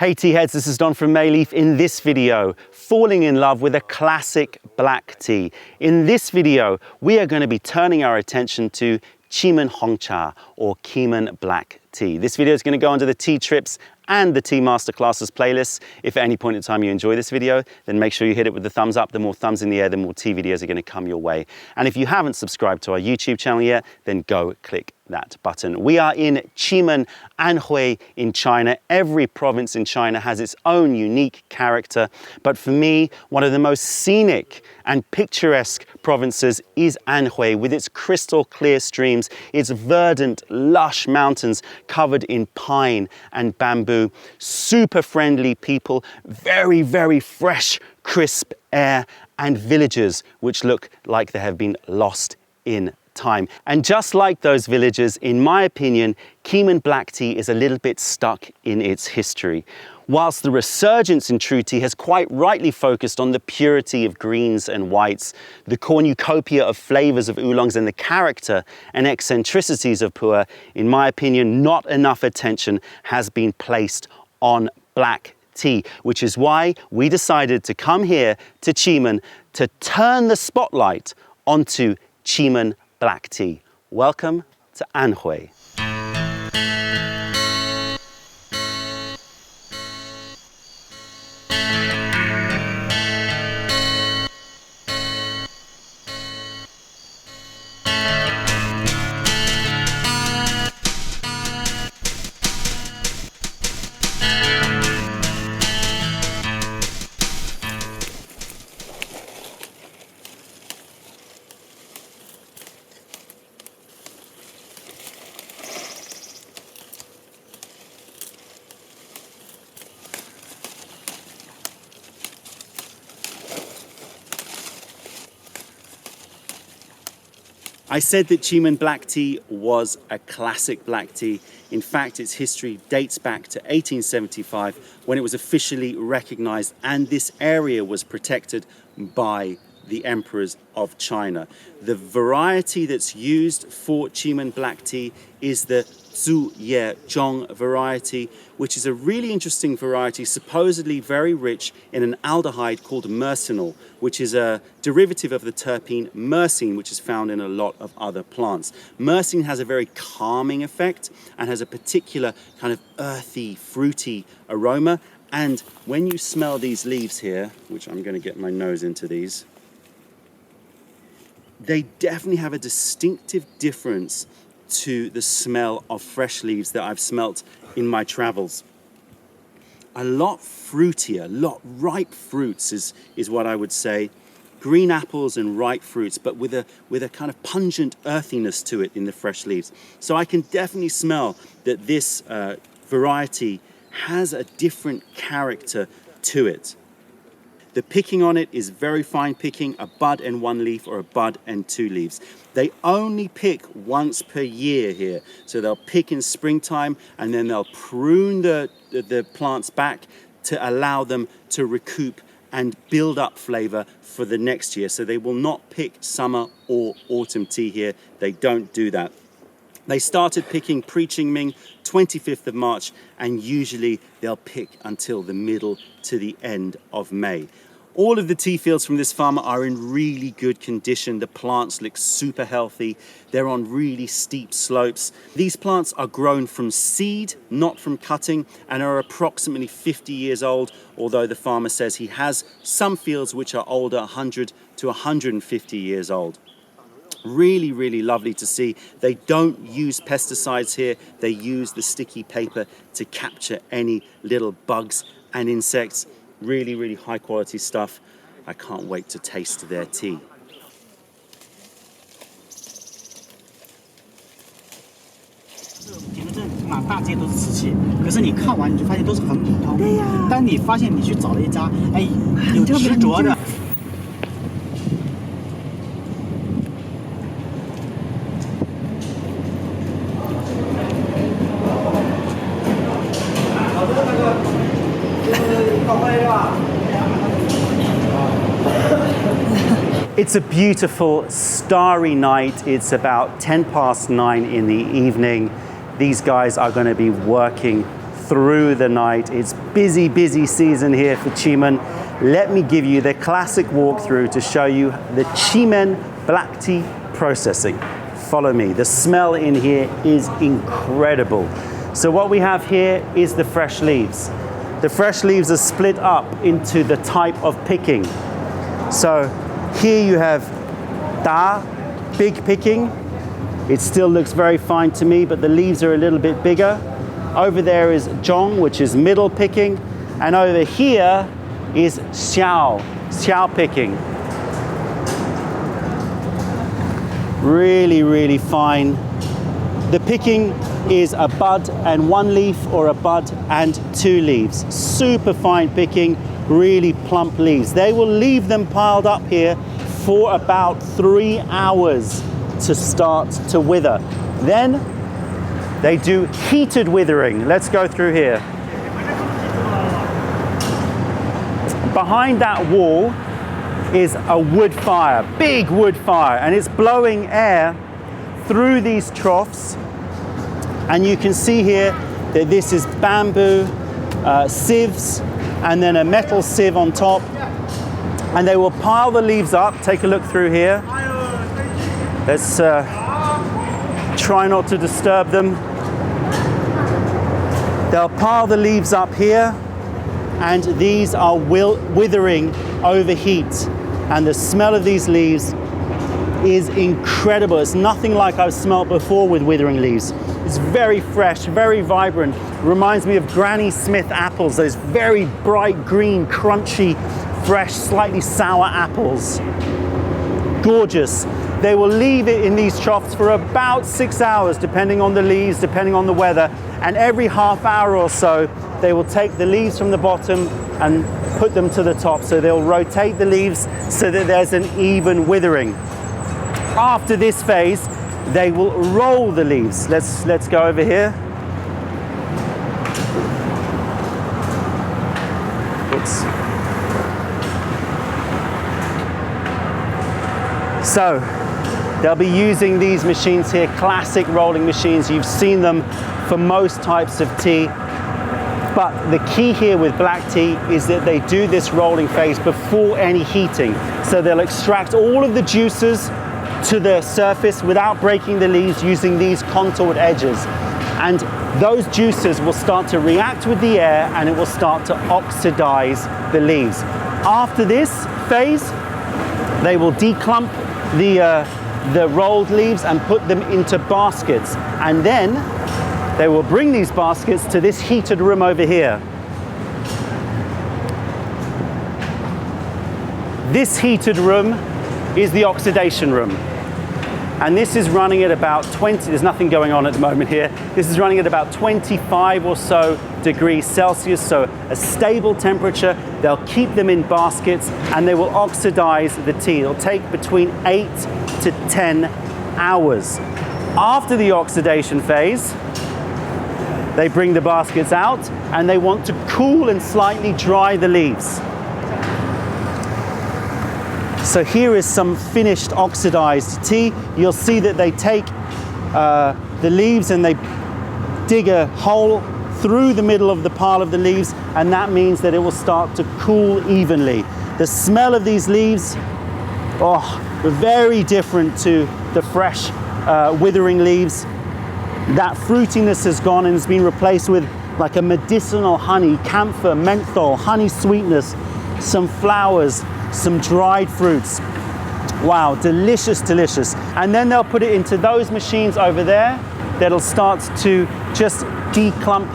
Hey tea heads, this is Don from Mayleaf. In this video, falling in love with a classic black tea. In this video, we are going to be turning our attention to Qimen Hongcha or Keemun black tea. This video is going to go under the tea trips and the tea masterclasses playlists. If at any point in time you enjoy this video, then make sure you hit it with the thumbs up. The more thumbs in the air, the more tea videos are going to come your way. And if you haven't subscribed to our YouTube channel yet, then go click that button. We are in Qimen, Anhui in China. Every province in China has its own unique character. But for me, one of the most scenic and picturesque provinces is Anhui, with its crystal clear streams, its verdant, lush mountains covered in pine and bamboo, super friendly people, very, very fresh, crisp air, and villages which look like they have been lost in time. And just like those villagers, in my opinion, Keemun black tea is a little bit stuck in its history. Whilst the resurgence in true tea has quite rightly focused on the purity of greens and whites, the cornucopia of flavors of oolongs and the character and eccentricities of PuErh, in my opinion, not enough attention has been placed on black tea, which is why we decided to come here to Qimen to turn the spotlight onto Qimen black tea. Welcome to Anhui. I said that Qimen black tea was a classic black tea. In fact, its history dates back to 1875 when it was officially recognized, and this area was protected by the emperors of China. The variety that's used for Qimen black tea is the Zhu variety, which is a really interesting variety, supposedly very rich in an aldehyde called myrcinol, which is a derivative of the terpene myrcene, which is found in a lot of other plants. Myrcene has a very calming effect and has a particular kind of earthy, fruity aroma. And when you smell these leaves here, which I'm going to get my nose into these, they definitely have a distinctive difference to the smell of fresh leaves that I've smelt in my travels. A lot fruitier, lot ripe fruits is what I would say. Green apples and ripe fruits, but with a kind of pungent earthiness to it in the fresh leaves. So I can definitely smell that this variety has a different character to it. The picking on it is very fine picking, a bud and one leaf or a bud and two leaves. They only pick once per year here. So they'll pick in springtime and then they'll prune the plants back to allow them to recoup and build up flavor for the next year. So they will not pick summer or autumn tea here. They don't do that. They started picking pre-Qingming, 25th of March, and usually they'll pick until the middle to the end of May. All of the tea fields from this farmer are in really good condition. The plants look super healthy. They're on really steep slopes. These plants are grown from seed, not from cutting, and are approximately 50 years old, although the farmer says he has some fields which are older, 100 to 150 years old. Really, really lovely to see. They don't use pesticides here. They use the sticky paper to capture any little bugs and insects. Really, really high quality stuff. I can't wait to taste their tea. It's a beautiful starry night. It's about 9:10 in the evening. These guys are going to be working through the night. It's busy, busy season here for Qimen. Let me give you the classic walkthrough to show you the Qimen black tea processing. Follow me. The smell in here is incredible. So what we have here is the fresh leaves. The fresh leaves are split up into the type of picking. So here you have Da, big picking. It still looks very fine to me, but the leaves are a little bit bigger. Over there is Zhong, which is middle picking. And over here is Xiao picking. Really, really fine. The picking is a bud and one leaf, or a bud and two leaves. Super fine picking, really plump leaves. They will leave them piled up here for about 3 hours to start to wither. Then they do heated withering. Let's go through here. Behind that wall is a wood fire, big wood fire, and it's blowing air through these troughs. And you can see here that this is bamboo sieves, and then a metal sieve on top. And they will pile the leaves up. Take a look through here. Let's try not to disturb them. They'll pile the leaves up here, and these are withering over heat. And the smell of these leaves is incredible. It's nothing like I've smelled before with withering leaves. It's very fresh, very vibrant. Reminds me of Granny Smith apples, those very bright green, crunchy, fresh, slightly sour apples. Gorgeous. They will leave it in these troughs for about 6 hours, depending on the leaves, depending on the weather. And every half hour or so, they will take the leaves from the bottom and put them to the top. So they'll rotate the leaves so that there's an even withering. After this phase, they will roll the leaves. Let's go over here. Oops. So they'll be using these machines here, classic rolling machines. You've seen them for most types of tea. But the key here with black tea is that they do this rolling phase before any heating. So they'll extract all of the juices to the surface without breaking the leaves, using these contoured edges. And those juices will start to react with the air, and it will start to oxidize the leaves. After this phase, they will declump the rolled leaves and put them into baskets. And then they will bring these baskets to this heated room over here. This heated room is the oxidation room. And this is running at about 20, there's nothing going on at the moment here. This is running at about 25 or so degrees Celsius, so a stable temperature. They'll keep them in baskets and they will oxidize the tea. It'll take between 8 to 10 hours. After the oxidation phase, they bring the baskets out and they want to cool and slightly dry the leaves. So here is some finished oxidized tea. You'll see that they take the leaves and they dig a hole through the middle of the pile of the leaves, and that means that it will start to cool evenly. The smell of these leaves, very different to the fresh withering leaves. That fruitiness has gone and has been replaced with like a medicinal honey, camphor, menthol, honey sweetness, some flowers, some dried fruits. Wow, delicious, delicious. And then they'll put it into those machines over there that'll start to just declump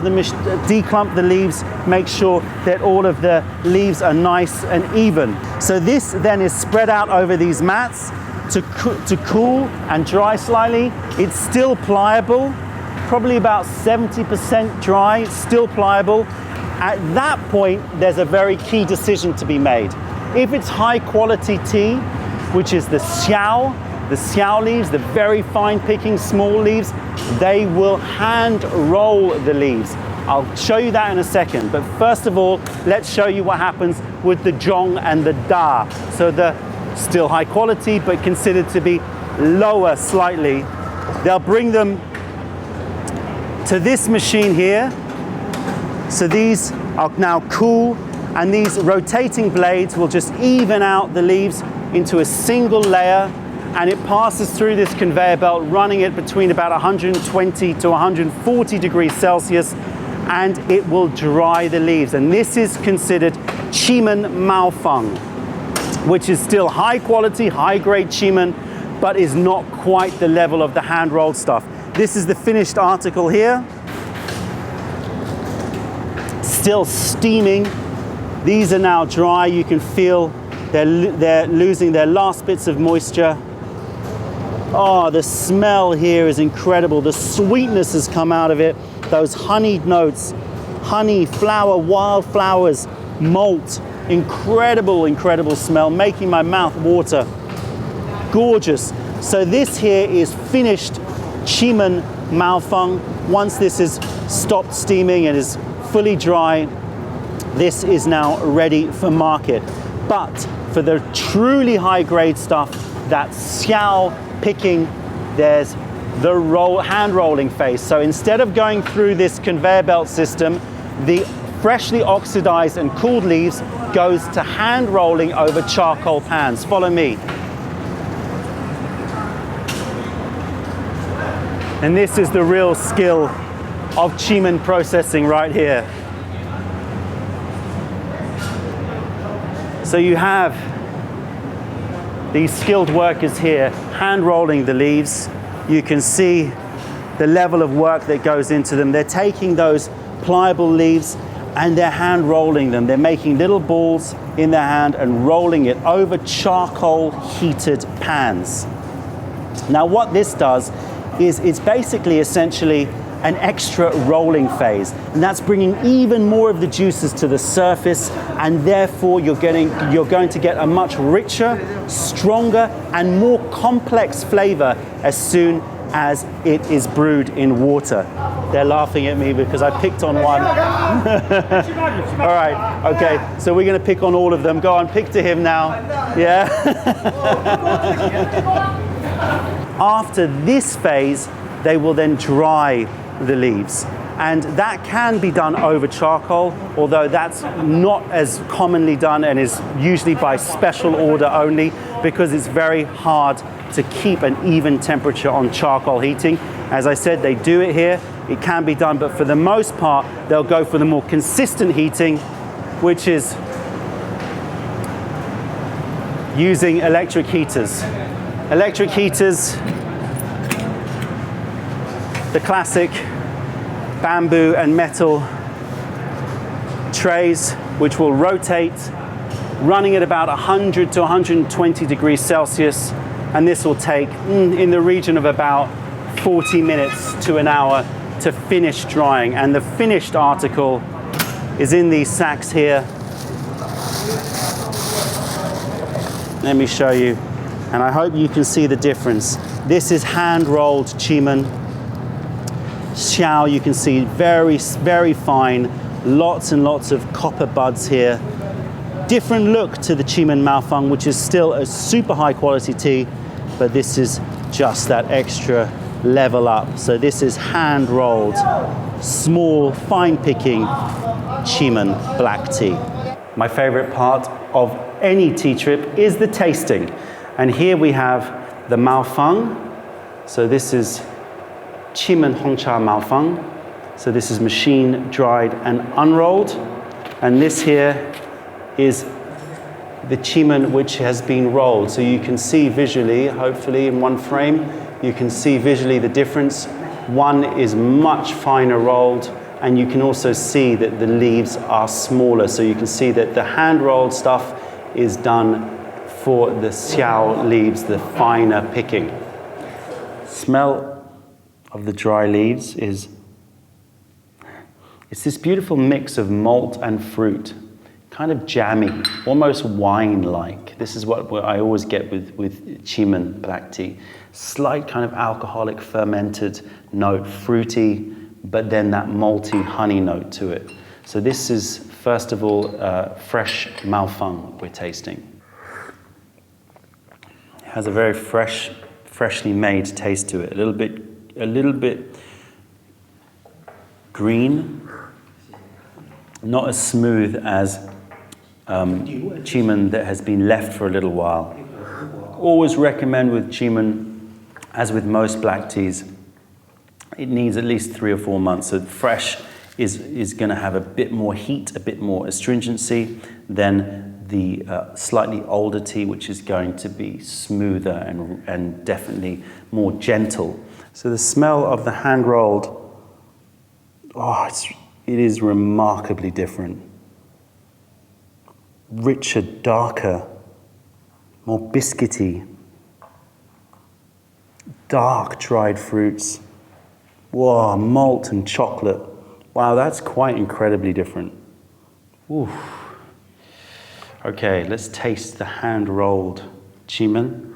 the leaves, make sure that all of the leaves are nice and even. So this then is spread out over these mats to cool and dry slightly. It's still pliable, probably about 70% dry, still pliable. At that point, there's a very key decision to be made. If it's high quality tea, which is the xiao leaves, the very fine picking small leaves, they will hand roll the leaves. I'll show you that in a second, but first of all, let's show you what happens with the zhong and the da. So the still high quality, but considered to be lower slightly. They'll bring them to this machine here, So these are now cool, and these rotating blades will just even out the leaves into a single layer, and it passes through this conveyor belt, running it between about 120 to 140 degrees Celsius, and it will dry the leaves. And this is considered Qimen Maofeng, which is still high quality, high grade Qimen, but is not quite the level of the hand rolled stuff. This is the finished article here. Still steaming. These are now dry. You can feel they're losing their last bits of moisture. Oh, the smell here is incredible. The sweetness has come out of it. Those honeyed notes, honey, flower, wildflowers, malt. Incredible, incredible smell, making my mouth water. Gorgeous. So this here is finished Qimen Maofeng. Once this is stopped steaming and is fully dry, this is now ready for market. But for the truly high grade stuff, that xiao picking, there's the hand rolling phase. So instead of going through this conveyor belt system, the freshly oxidized and cooled leaves goes to hand rolling over charcoal pans. Follow me. And this is the real skill of Qimen processing right here. So you have these skilled workers here hand rolling the leaves. You can see the level of work that goes into them. They're taking those pliable leaves and they're hand rolling them. They're making little balls in their hand and rolling it over charcoal heated pans. Now what this does is it's basically essentially an extra rolling phase, and that's bringing even more of the juices to the surface, and therefore you're going to get a much richer, stronger and more complex flavor as soon as it is brewed in water. They're laughing at me because I picked on one. All right, okay, so we're going to pick on all of them. Go on, pick to him now. Yeah. After this phase, they will then dry the leaves, and that can be done over charcoal, although that's not as commonly done and is usually by special order only, because it's very hard to keep an even temperature on charcoal heating. As I said, they do it here. It can be done, but for the most part they'll go for the more consistent heating, which is using electric heaters. Electric heaters, the classic bamboo and metal trays, which will rotate, running at about 100 to 120 degrees Celsius, and this will take in the region of about 40 minutes to an hour to finish drying. And the finished article is in these sacks here. Let me show you, and I hope you can see the difference. This is hand-rolled Qimen. Xiao, you can see very, very fine, lots and lots of copper buds here. Different look to the Qimen Maofeng, which is still a super high quality tea, but this is just that extra level up. So this is hand rolled, small, fine picking Qimen black tea. My favorite part of any tea trip is the tasting. And here we have the Maofeng. So this is Qimen Hongcha Maofeng. So this is machine dried and unrolled. And this here is the Qimen which has been rolled. So you can see visually, hopefully in one frame, you can see visually the difference. One is much finer rolled, and you can also see that the leaves are smaller. So you can see that the hand rolled stuff is done for the xiao leaves, the finer picking. Smell of the dry leaves is, it's this beautiful mix of malt and fruit, kind of jammy, almost wine-like. This is what I always get with Qimen black tea. Slight kind of alcoholic fermented note, fruity, but then that malty honey note to it. So this is, first of all, fresh Maofeng we're tasting. It has a very freshly made taste to it. A little bit green, Not as smooth as Qimen that has been left for a little while. Always recommend with Qimen, as with most black teas, it needs at least 3 or 4 months. So fresh is going to have a bit more heat, a bit more astringency than the slightly older tea, which is going to be smoother and definitely more gentle. So the smell of the hand-rolled, it is remarkably different. Richer, darker, more biscuity, dark dried fruits. Whoa, malt and chocolate. Wow, that's quite incredibly different. Oof. Okay, let's taste the hand-rolled Qimen.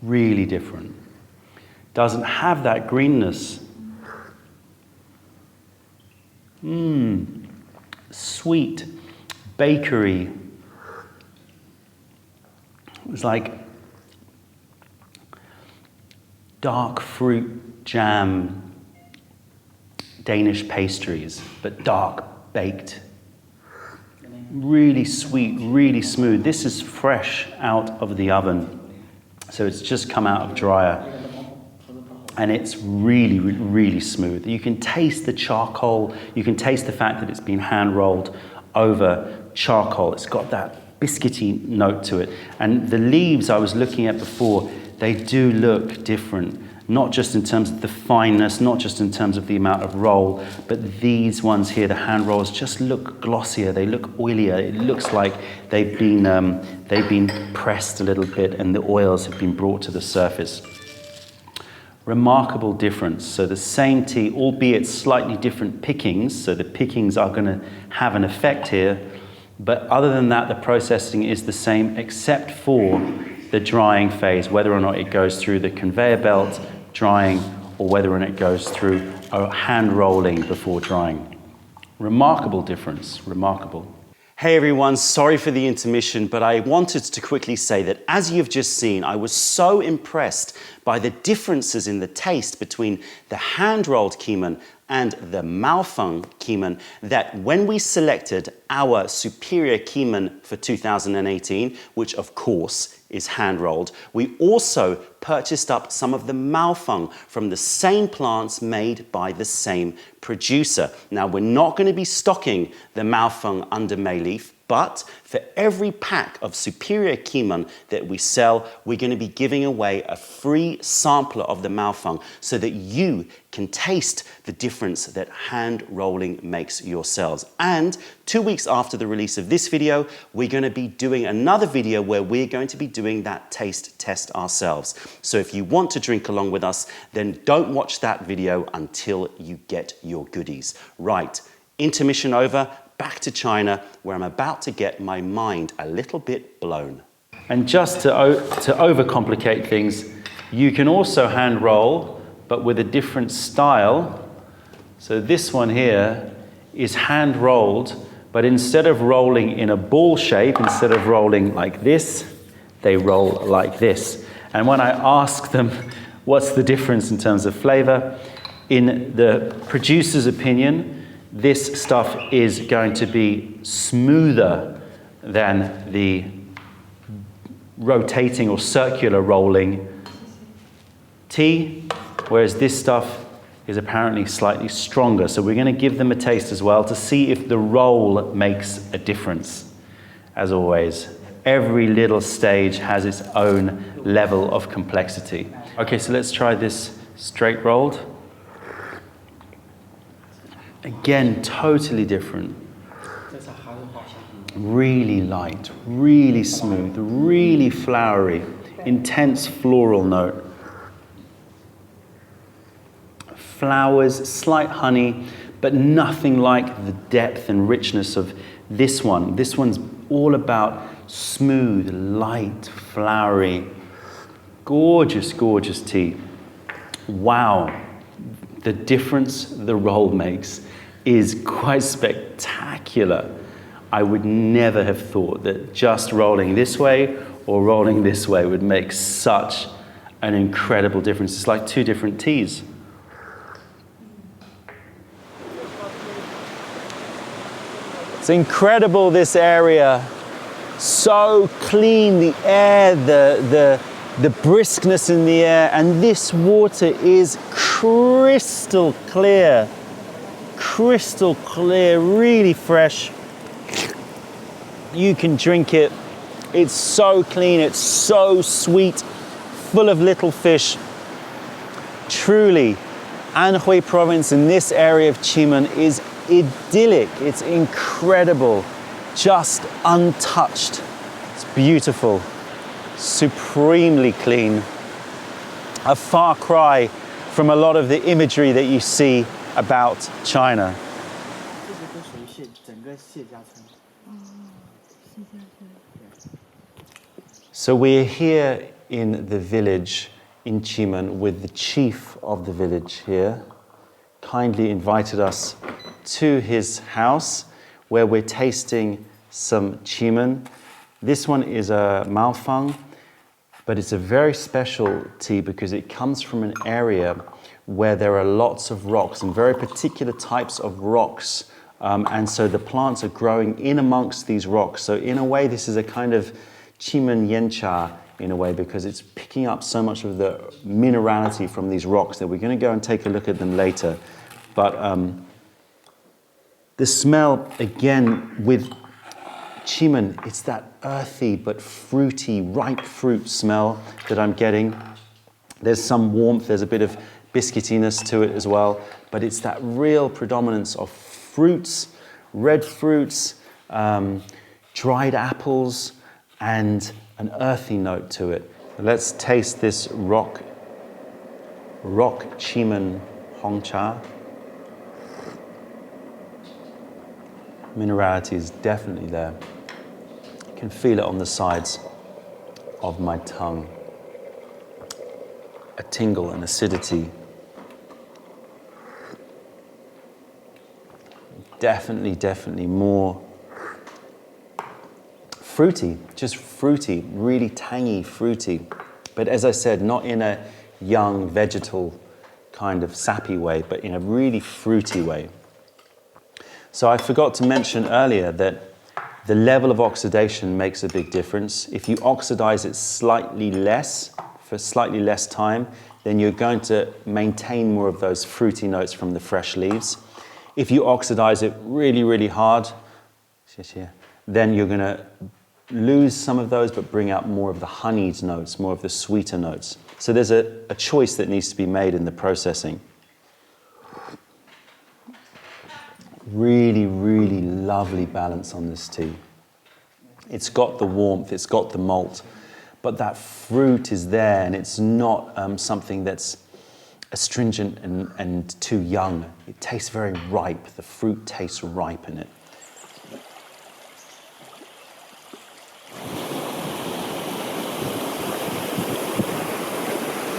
Really different. Doesn't have that greenness. Sweet, bakery. It's like dark fruit jam, Danish pastries, but dark baked. Really sweet, really smooth. This is fresh out of the oven. So it's just come out of dryer. And it's really, really smooth. You can taste the charcoal. You can taste the fact that it's been hand-rolled over charcoal. It's got that biscuity note to it. And the leaves I was looking at before, they do look different. Not just in terms of the fineness, not just in terms of the amount of roll, but these ones here, the hand rolls, just look glossier. They look oilier. It looks like they've been pressed a little bit and the oils have been brought to the surface. Remarkable difference. So the same tea, albeit slightly different pickings, so the pickings are going to have an effect here, but other than that, the processing is the same except for the drying phase, whether or not it goes through the conveyor belt, drying, or whether or not it goes through a hand rolling before drying. Remarkable difference, remarkable. Hey everyone, sorry for the intermission, but I wanted to quickly say that as you've just seen, I was so impressed by the differences in the taste between the hand-rolled Qimen and the Maofeng Qimen that when we selected our superior Qimen for 2018, which of course is hand-rolled, we also purchased up some of the Maofeng from the same plants made by the same producer. Now, we're not going to be stocking the Maofeng under Mayleaf, but for every pack of superior Qimen that we sell, we're going to be giving away a free sampler of the Maofeng so that you can taste the difference that hand rolling makes yourselves. And 2 weeks after the release of this video, we're going to be doing another video where we're going to be doing that taste test ourselves. So if you want to drink along with us, then don't watch that video until you get your goodies. Right, intermission over. Back to China, where I'm about to get my mind a little bit blown. And just to overcomplicate things, you can also hand roll, but with a different style. So this one here is hand rolled, but instead of rolling in a ball shape, instead of rolling like this, they roll like this. And when I ask them what's the difference in terms of flavor, in the producer's opinion, this stuff is going to be smoother than the rotating or circular rolling tea, whereas this stuff is apparently slightly stronger. So we're going to give them a taste as well to see if the roll makes a difference. As always, every little stage has its own level of complexity. Okay, so let's try this straight rolled. Again, totally different. Really light, really smooth, really flowery, intense floral note. Flowers, slight honey, but nothing like the depth and richness of this one. This one's all about smooth, light, flowery, gorgeous, gorgeous tea. Wow, the difference the roll makes is quite spectacular. I would never have thought that just rolling this way or rolling this way would make such an incredible difference. It's like two different teas. It's incredible, this area. So clean, the air, the briskness in the air, and this water is crystal clear, really fresh. You can drink it. It's so clean, it's so sweet, full of little fish. Truly, Anhui province in this area of Qimen is idyllic. It's incredible, just untouched. It's beautiful, supremely clean. A far cry from a lot of the imagery that you see about China. So we're here in the village in Qimen with the chief of the village here. Kindly invited us to his house where we're tasting some Qimen. This one is a Maofang, but it's a very special tea because it comes from an area where there are lots of rocks and very particular types of rocks. And so the plants are growing in amongst these rocks. So in a way, this is a kind of Qimen Yancha in a way, because it's picking up so much of the minerality from these rocks that we're going to go and take a look at them later. But the smell, again, with Qimen, it's that earthy but fruity, ripe fruit smell that I'm getting. There's some warmth, there's a bit of biscuitiness to it as well, but it's that real predominance of fruits, red fruits, dried apples, and an earthy note to it. Let's taste this rock Qimen Hongcha. Minerality is definitely there. You can feel it on the sides of my tongue. A tingle and acidity. Definitely more fruity, just fruity, really tangy, fruity. But as I said, not in a young, vegetal kind of sappy way, but in a really fruity way. So I forgot to mention earlier that the level of oxidation makes a big difference. If you oxidize it slightly less, for slightly less time, then you're going to maintain more of those fruity notes from the fresh leaves. If you oxidize it really hard, then you're going to lose some of those, but bring out more of the honeyed notes, more of the sweeter notes. So there's a choice that needs to be made in the processing. Really lovely balance on this tea. It's got the warmth, it's got the malt, but that fruit is there, and it's not something that's astringent and too young. It tastes very ripe. The fruit tastes ripe in it.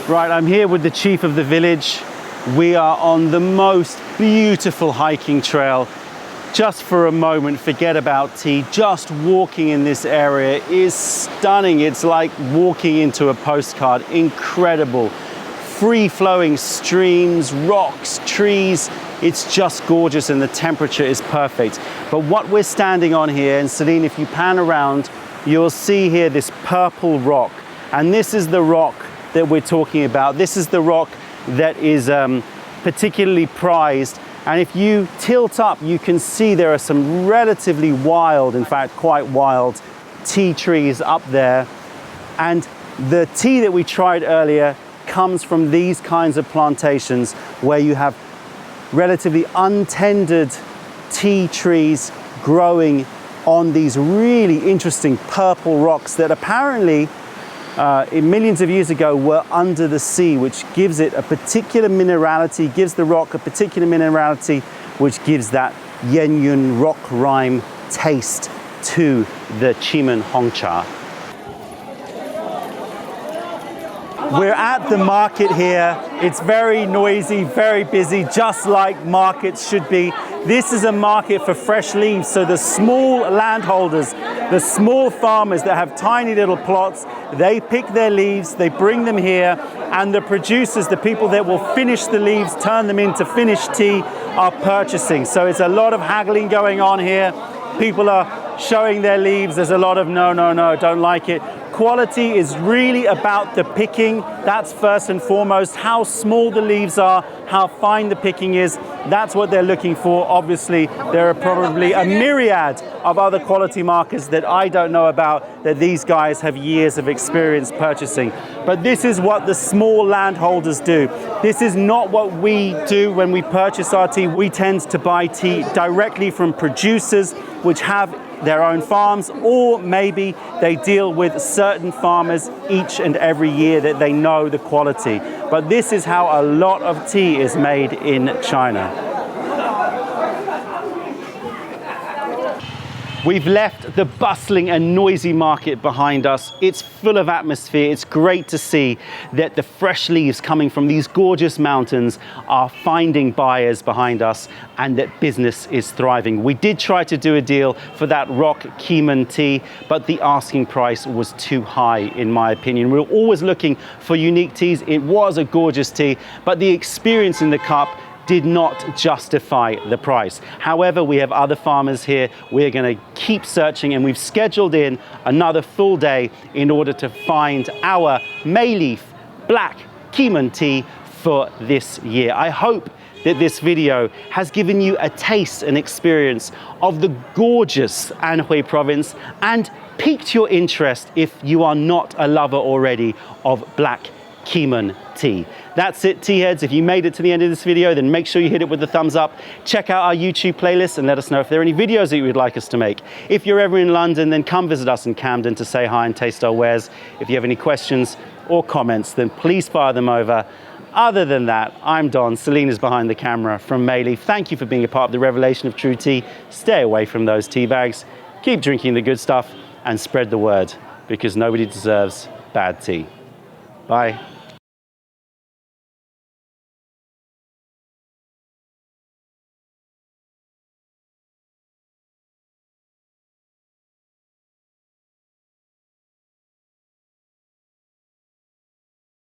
Right, I'm here with the chief of the village. We are on the most beautiful hiking trail. Just for a moment, forget about tea. Just walking in this area is stunning. It's like walking into a postcard. Incredible. Free-flowing streams, rocks, trees. It's just gorgeous, and the temperature is perfect. But what we're standing on here, and Celine, if you pan around, you'll see here this purple rock. And this is the rock that we're talking about. This is the rock that is particularly prized. And if you tilt up, you can see there are some relatively wild, in fact, quite wild tea trees up there. And the tea that we tried earlier comes from these kinds of plantations where you have relatively untended tea trees growing on these really interesting purple rocks that apparently millions of years ago were under the sea, which gives it a particular minerality, gives the rock a particular minerality, which gives that Yenyun rock rime taste to the Qimen Hongcha. We're at the market here. It's very noisy, very busy, just like markets should be. This is a market for fresh leaves, so the small landholders, the small farmers that have tiny little plots, they pick their leaves, they bring them here, and the producers, the people that will finish the leaves, turn them into finished tea, are purchasing. So it's a lot of haggling going on here. people are showing their leaves. There's a lot of no, no, no, don't like it. Quality is really about the picking. That's first and foremost. How small the leaves are, how fine the picking is, that's what they're looking for. Obviously, there are probably a myriad of other quality markers that I don't know about that these guys have years of experience purchasing. But this is what the small landholders do. This is not what we do when we purchase our tea. We tend to buy tea directly from producers which have their own farms, or maybe they deal with certain farmers each and every year that they know the quality. But this is how a lot of tea is made in China. We've left the bustling and noisy market behind us. It's full of atmosphere. It's great to see that the fresh leaves coming from these gorgeous mountains are finding buyers behind us and that business is thriving. We did try to do a deal for that rock Qimen tea, but the asking price was too high, in my opinion. We're always looking for unique teas. It was a gorgeous tea, but the experience in the cup did not justify the price. However, we have other farmers here. We're going to keep searching, and we've scheduled in another full day in order to find our Mayleaf Black Qimen tea for this year. I hope that this video has given you a taste and experience of the gorgeous Anhui province and piqued your interest if you are not a lover already of Black Qimen tea. That's it, tea heads. If you made it to the end of this video, then make sure you hit it with the thumbs up. Check out our YouTube playlist and let us know if there are any videos that you would like us to make. If you're ever in London, then come visit us in Camden to say hi and taste our wares. If you have any questions or comments, then please fire them over. Other than that, I'm Don. Celine is behind the camera from Mayleaf. Thank you for being a part of the revelation of true tea. Stay away from those tea bags. Keep drinking the good stuff and spread the word, because nobody deserves bad tea. Bye.